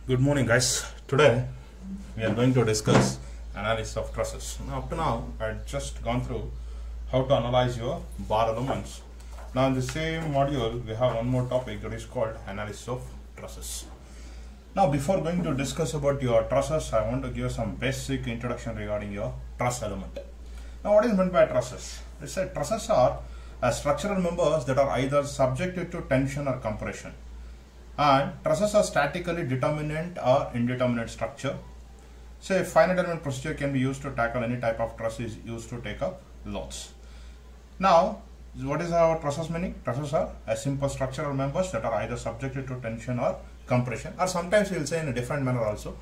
Good morning, guys. Today we are going to discuss analysis of trusses. Now, up to now, I had just gone through how to analyze your bar elements. Now, in the same module, we have one more topic that is called analysis of trusses. Now, before going to discuss about your trusses, I want to give some basic introduction regarding your truss element. Now, what is meant by trusses? They say trusses are structural members that are either subjected to tension or compression. And trusses are statically determinate or indeterminate structure. Say finite element procedure can be used to tackle any type of truss is used to take up loads. Now, what is our trusses meaning? Trusses are simple structural members that are either subjected to tension or compression, or sometimes we will say in a different manner also.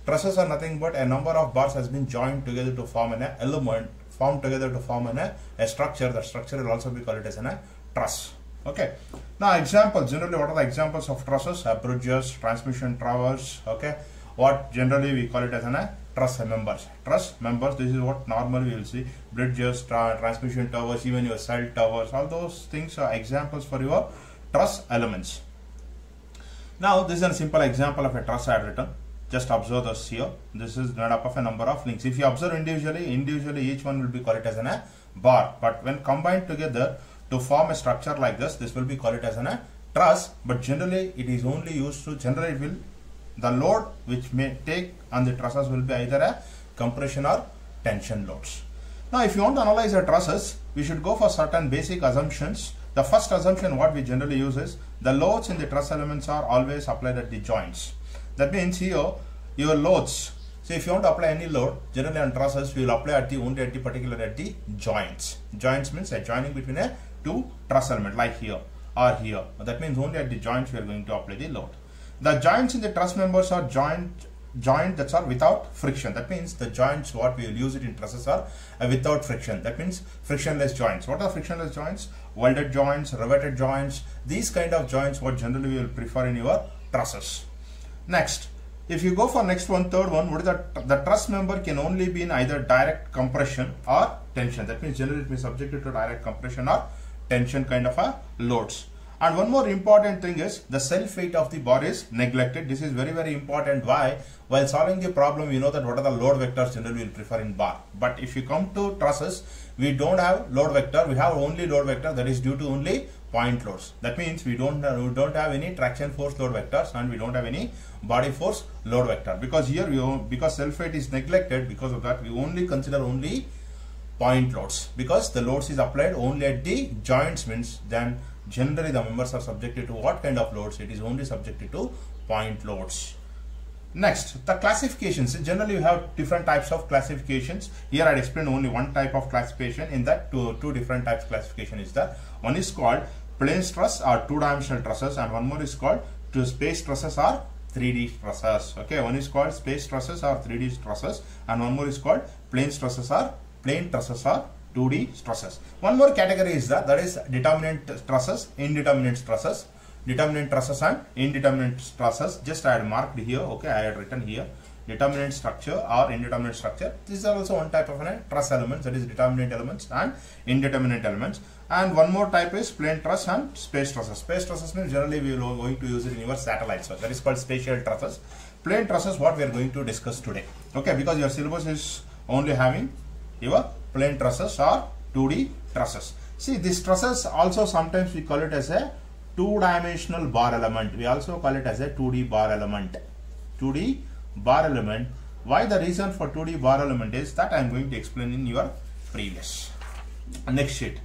Trusses are nothing but a number of bars has been joined together to form an element, formed together to form a structure. That structure will also be called as a truss. Okay. Now examples, generally what are the examples of trusses? Bridges, transmission towers. Okay. What generally we call it as truss members. Truss members, this is what normally we will see. Bridges, transmission towers, even your cell towers, all those things are examples for your truss elements. Now this is a simple example of a truss I had written. Just observe this here. This is made up of a number of links. If you observe individually each one will be called as a bar. But when combined together, to form a structure like this will be called as a truss, but generally it is only used to, the load which may take on the trusses will be either a compression or tension loads. Now if you want to analyze the trusses, we should go for certain basic assumptions. The first assumption what we generally use is the loads in the truss elements are always applied at the joints. That means here your loads, so if you want to apply any load, generally on trusses we will apply only at the joints. Joints means a joining between two truss element like here or here. That means only at the joints we are going to apply the load. The joints in the truss members are joint that are without friction. That means the joints what we will use it in trusses are without friction. That means frictionless joints. What are frictionless joints? Welded joints, riveted joints. These kind of joints what generally we will prefer in your trusses. Next, if you go for next one, third one, what is the truss member can only be in either direct compression or tension. That means generally it may be subjected to direct compression or tension kind of loads. And one more important thing is the self weight of the bar is neglected. This is very, very important. Why? While solving the problem, you know that what are the load vectors generally we will prefer in bar. But if you come to trusses, we don't have load vector. We have only load vector that is due to only point loads. That means we don't have any traction force load vectors and we don't have any body force load vector. Because here because self weight is neglected, because of that we only consider only point loads, because the loads is applied only at the joints, means then generally the members are subjected to what kind of loads? It is only subjected to point loads. Next, the classifications. Generally you have different types of classifications. Here I explained only one type of classification. In that two different types of classification is that one is called plane truss or two-dimensional trusses, and one more is called space trusses or 3D trusses. Okay, one is called space trusses or 3D trusses, and one more is called plane trusses or 2D trusses. One more category is that is determinate trusses, indeterminate trusses, determinate trusses and indeterminate trusses. Just I had marked here. Okay, I had written here determinate structure or indeterminate structure. These are also one type of truss elements, that is determinate elements and indeterminate elements. And one more type is plane truss and space trusses. Space trusses means generally we are going to use it in your satellites. So that is called spatial trusses. Plane trusses what we are going to discuss today. Okay, because your syllabus is only having your plane trusses or 2D trusses. See, these trusses also sometimes we call it as a two-dimensional bar element. We also call it as a 2D bar element. 2D bar element. Why the reason for 2D bar element is that I am going to explain in your previous next sheet.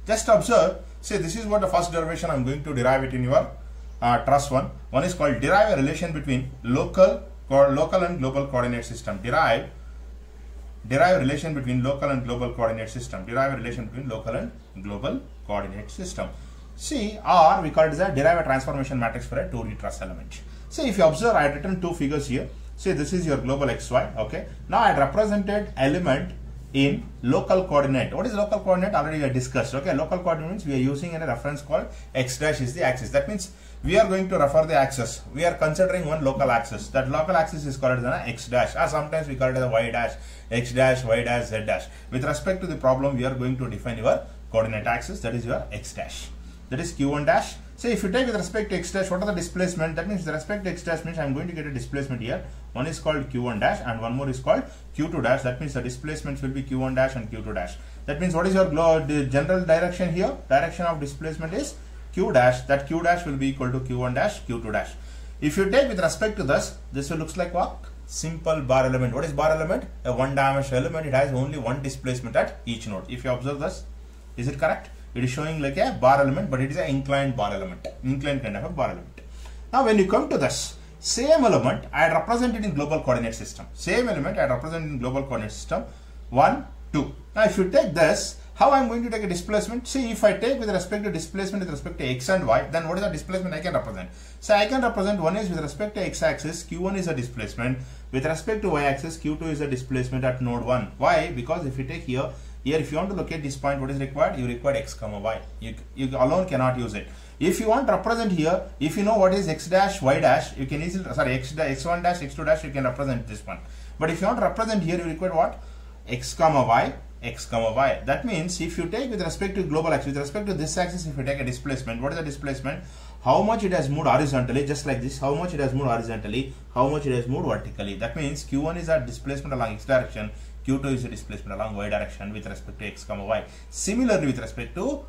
Just observe. See, this is what the first derivation I am going to derive it in your truss one. One is called derive a relation between local and global coordinate system. Derive relation between local and global coordinate system. Derive a relation between local and global coordinate system. See, or we call it as a derive a transformation matrix for a 2D truss element. See, if you observe, I had written two figures here. See, this is your global XY. Okay. Now I had represented element in local coordinate. What is local coordinate? Already I discussed. Okay. Local coordinate means we are using a reference called x dash is the axis. That means we are going to refer the axis. We are considering one local axis. That local axis is called as an x dash, or sometimes we call it as a y dash, x dash, y dash, z dash. With respect to the problem, we are going to define your coordinate axis, that is your x dash. That is q1 dash. So if you take with respect to x dash, what are the displacement? That means with respect to x dash means I am going to get a displacement here. One is called q1 dash and one more is called q2 dash. That means the displacements will be q1 dash and q2 dash. That means what is your the general direction here? Direction of displacement is q dash. That q dash will be equal to q1 dash, q2 dash. If you take with respect to this will looks like what? Simple bar element. What is bar element? A one-dimensional element. It has only one displacement at each node. If you observe this, is it correct? It is showing like a bar element, but it is an inclined bar element. Inclined kind of a bar element. Now when you come to this, same element I had represented in global coordinate system. Same element I had represented in global coordinate system. 1, 2. Now if you take this, how I am going to take a displacement? See, if I take with respect to displacement with respect to x and y, then what is the displacement I can represent? So I can represent one is with respect to x axis, q1 is a displacement. With respect to y axis, q2 is a displacement at node 1. Why? Because if you take here if you want to locate this point, what is required? You require x comma y. You alone cannot use it. If you want to represent here, if you know what is x dash, y dash, you can easily, x1 dash, x2 dash, you can represent this one. But if you want to represent here, you require what? X comma y, x comma y. That means if you take with respect to global axis, with respect to this axis, if you take a displacement, what is the displacement? How much it has moved horizontally, just like this, how much it has moved horizontally, how much it has moved vertically. That means q1 is a displacement along x direction, q2 is a displacement along y direction with respect to x comma y. Similarly with respect to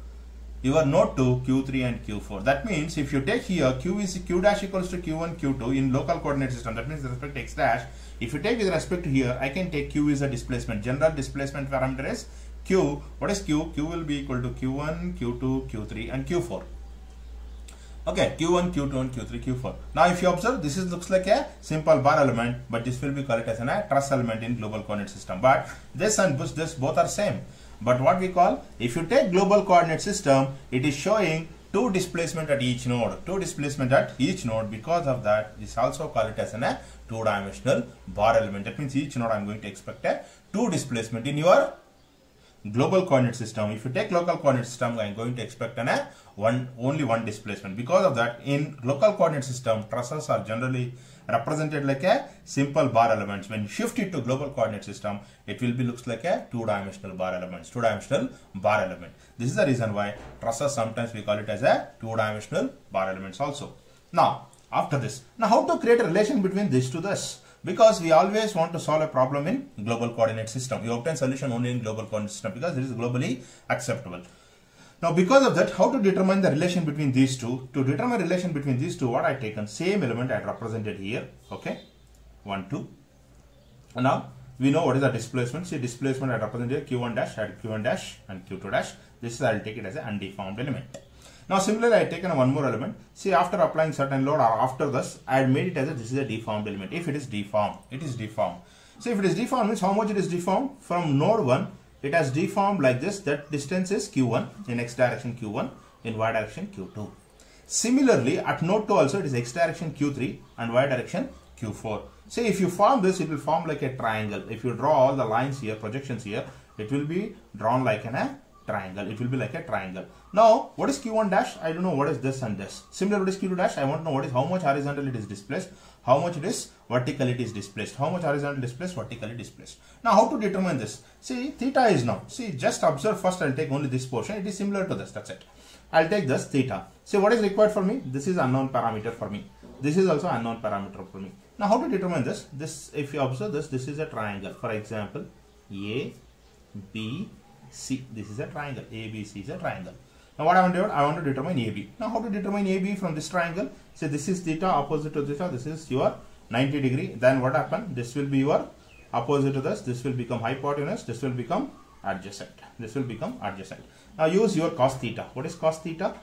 your node 2, q3 and q4. That means if you take here q dash equals to q1, q2 in local coordinate system, that means with respect to x dash, if you take with respect to here, I can take q is a displacement. General displacement parameter is q. What is q? Q will be equal to q1, q2, q3 and q4. Okay, q1, q2 and q3, q4. Now if you observe, this looks like a simple bar element, but this will be called as a truss element in global coordinate system. But this and this both are same. But what we call, if you take global coordinate system, it is showing two displacement at each node. Two displacement at each node. Because of that, this also call it as a two-dimensional bar element. That means each node I am going to expect a two displacement in your global coordinate system. If you take local coordinate system, I am going to expect only one displacement. Because of that, in local coordinate system, trusses are generally represented like a simple bar elements. When you shift it to global coordinate system, it will be looks like a two-dimensional bar elements. Two-dimensional bar element. This is the reason why trusses sometimes we call it as a two-dimensional bar elements also. Now after this, now how to create a relation between this to this? Because we always want to solve a problem in global coordinate system. You obtain solution only in global coordinate system because it is globally acceptable. Now because of that, how to determine the relation between these two? To determine relation between these two, what I taken, same element I represented here. Okay, 1, 2. And now we know what is the displacement. See, displacement I represented here, q1 dash, add q1 dash and q2 dash. This is, I will take it as an undeformed element. Now similarly, I have taken one more element. See, after applying certain load or after this, I had made it as this is a deformed element. If it is deformed, it is deformed. So if it is deformed, means how much it is deformed? From node 1, it has deformed like this. That distance is q1, in x direction q1, in y direction q2. Similarly, at node 2 also it is x direction q3 and y direction q4. So if you form this, it will form like a triangle. If you draw all the lines here, projections here, it will be drawn like a triangle. It will be like a triangle. Now, what is q1 dash? I don't know what is this and this. Similar, what is q2 dash? I want to know what is how much horizontal it is displaced, how much it is vertical it is displaced, how much horizontal displaced, vertically displaced. Now, how to determine this? See, theta is now. See, just observe first. I'll take only this portion. It is similar to this. That's it. I'll take this theta. See, what is required for me? This is unknown parameter for me. This is also unknown parameter for me. Now, how to determine this? This, if you observe this, this is a triangle. For example, A, B, C. This is a triangle. A, B, C is a triangle. Now what I want to do? I want to determine AB. Now how to determine AB from this triangle? So this is theta opposite to theta. This is your 90 degree. Then what happened? This will be your opposite to this. This will become hypotenuse. This will become adjacent. This will become adjacent. Now use your cos theta. What is cos theta?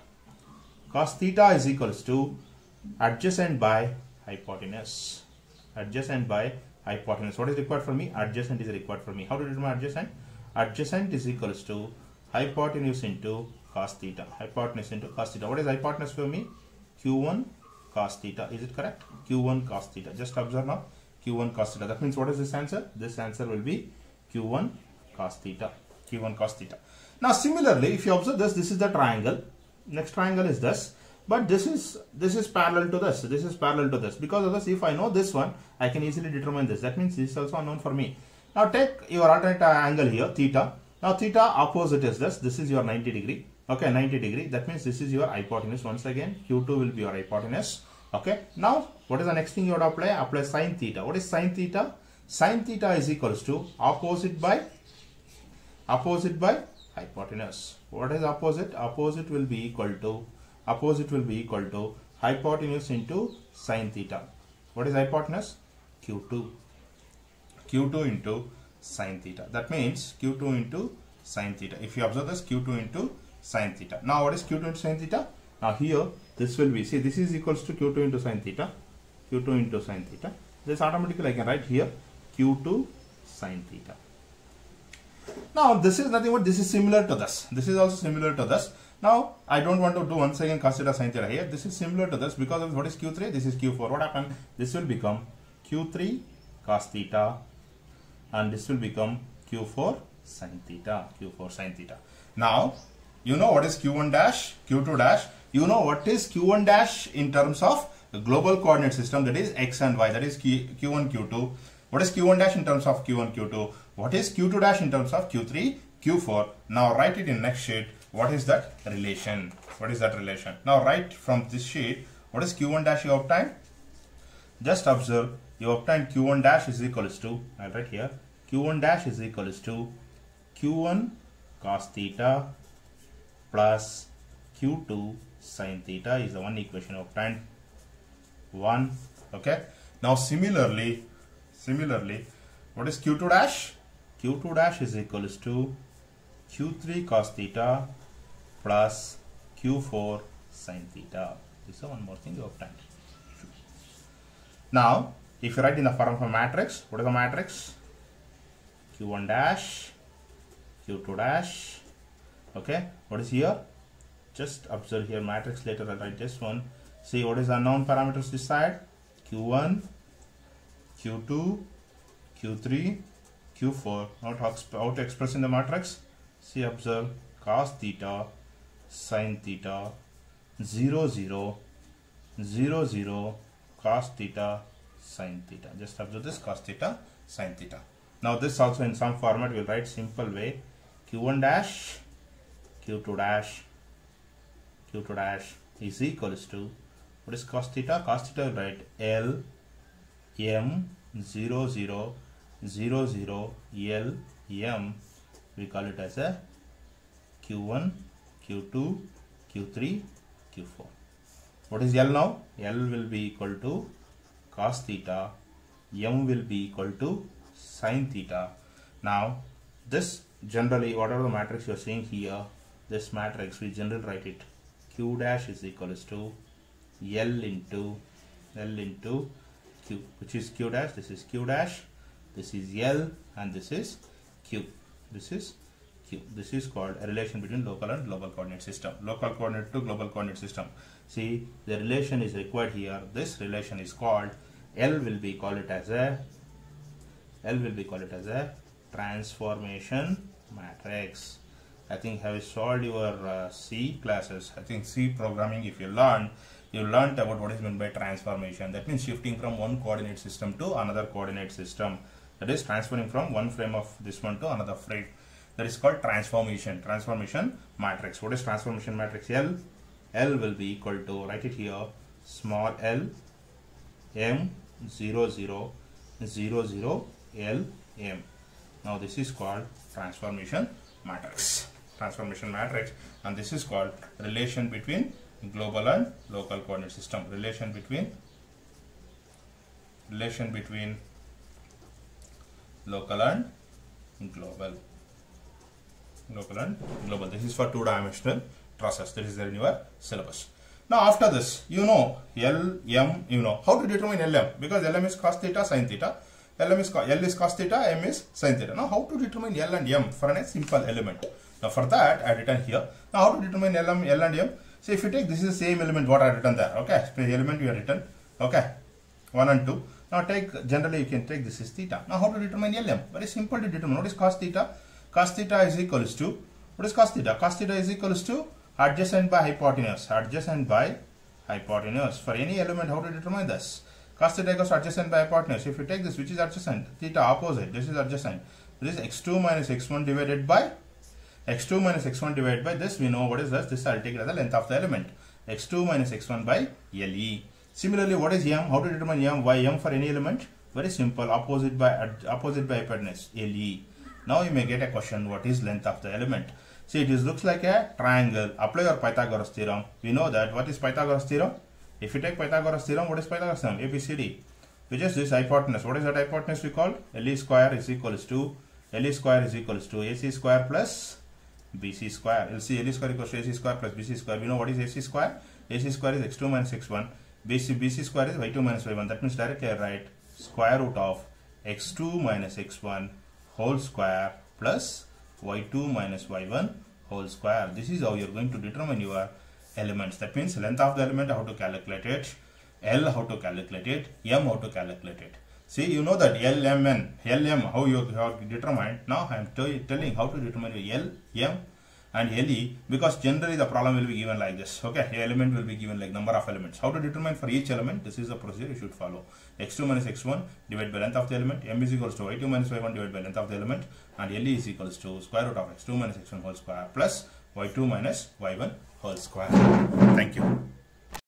Cos theta is equals to adjacent by hypotenuse. Adjacent by hypotenuse. What is required for me? Adjacent is required for me. How to determine adjacent? Adjacent is equals to hypotenuse into cos theta. Hypotenuse into cos theta. What is hypotenuse for me? Q1 cos theta. Is it correct? Q1 cos theta. Just observe now. Q1 cos theta. That means what is this answer? This answer will be Q1 cos theta. Q1 cos theta. Now similarly, if you observe this, this is the triangle. Next triangle is this. But this is parallel to this. This is parallel to this. Because of this, if I know this one, I can easily determine this. That means this is also unknown for me. Now take your alternate angle here, theta. Now theta opposite is this. This is your 90 degree. Okay, 90 degree. That means this is your hypotenuse. Once again, Q2 will be your hypotenuse. Okay. Now, what is the next thing you would apply? Apply sine theta. What is sine theta? Sine theta is equals to opposite by hypotenuse. What is opposite? Opposite will be equal to hypotenuse into sine theta. What is hypotenuse? Q2. Q2 into sine theta. That means Q2 into sine theta. If you observe this, Q2 into sine theta. Now what is Q2 into sine theta? Now here this will be, see, this is equals to Q2 into sine theta. Q2 into sine theta. This automatically I can write here Q2 sine theta. Now this is nothing but this is similar to this. This is also similar to this. Now I don't want to do once again cos theta sin theta here. This is similar to this because of what is Q3? This is Q4. What happened? This will become Q3 cos theta and this will become Q4 sin theta. Q4 sin theta. Now you know what is Q1 dash, Q2 dash. You know what is Q1 dash in terms of the global coordinate system, that is X and Y, that is Q1, Q2. What is Q1 dash in terms of Q1, Q2? What is Q2 dash in terms of Q3, Q4? Now write it in next sheet. What is that relation? What is that relation? Now write from this sheet, what is Q1 dash you obtain? Just observe, you obtain Q1 dash is equals to, I'll write here, Q1 dash is equals to Q1 cos theta plus Q2 sin theta is the one equation obtained. 1. Okay. Now similarly, what is Q2 dash? Q2 dash is equals to Q3 cos theta plus Q4 sin theta. This is one more thing you obtained. Now, if you write in the form of a matrix, what is the matrix? Q1 dash, Q2 dash. Okay. What is here? Just observe here matrix. Later I'll write this one. See what is the unknown parameters this side? Q1, Q2, Q3, Q4. How to express in the matrix? See, observe cos theta, sin theta, 0, 0, 0, 0, cos theta, sin theta. Just observe this cos theta, sin theta. Now this also in some format we'll write simple way. Q1 dash, Q2 dash, Q2 dash is equals to, what is cos theta? Cos theta will write L, M, 0, 0, 0, 0, L, M. We call it as a Q1, Q2, Q3, Q4. What is L now? L will be equal to cos theta, M will be equal to sin theta. Now this generally, whatever the matrix you are seeing here, this matrix we generally write it Q dash is equals to L into Q, which is Q dash. This is Q dash, this is L, and this is Q. This is Q. This is called a relation between local and global coordinate system. Local coordinate to global coordinate system. See, the relation is required here. This relation is called L will be called it as a transformation matrix. I think have solved your C classes. I think C programming, if you learned about what is meant by transformation. That means shifting from one coordinate system to another coordinate system. That is transferring from one frame of this one to another frame. That is called transformation matrix. What is transformation matrix? L will be equal to, write it here, small l, M, 0, 0, 0, 0, L, M. Now this is called transformation matrix. And this is called relation between global and local coordinate system. Relation between local and global. This is for two-dimensional trusses. That is there in your syllabus. Now after this, you know L, M, you know how to determine LM, because LM is cos theta, sin theta. L is cos theta, M is sin theta. Now how to determine L and M for a simple element? Now for that I written here. Now how to determine L and M? So if you take, this is the same element what I written there. Okay, the element you have written. Okay, 1 and 2. Now take, generally you can take, this is theta. Now how to determine LM? Very simple to determine. What is cos theta? Cos theta is equals to, what is cos theta? Cos theta is equals to adjacent by hypotenuse. For any element, how to determine this? Cos theta equals adjacent by hypotenuse. If you take this, which is adjacent? Theta opposite. This is adjacent. This is x2 minus x1 divided by x2 minus x1 divided by this, we know what is this. This I'll take it as the length of the element. x2 minus x1 by LE. Similarly, what is M? How to determine M? Why M for any element? Very simple. Opposite by hypotenuse, LE. Now you may get a question, what is length of the element? See, it looks like a triangle. Apply your Pythagoras theorem. We know that. What is Pythagoras theorem? If you take Pythagoras theorem, what is Pythagoras theorem? ABCD. Which is this hypotenuse. What is that hypotenuse we call? LE square is equals to AC square plus BC square. LE square equals to AC square plus BC square. We know what is AC square? AC square is x2 minus x1. BC square is y2 minus y1. That means directly I write square root of x2 minus x1 whole square plus y2 minus y1 whole square. This is how you are going to determine your elements. That means length of the element, how to calculate it, L, how to calculate it, M, how to calculate it. See, you know that LM, how you have determined. Now I am telling how to determine L, M and LE, because generally the problem will be given like this. Okay, the element will be given like number of elements. How to determine for each element? This is the procedure you should follow. x2 minus x1 divided by length of the element. M is equals to y2 minus y1 divided by length of the element. And LE is equals to square root of x2 minus x1 whole square plus y2 minus y1 whole square. Thank you.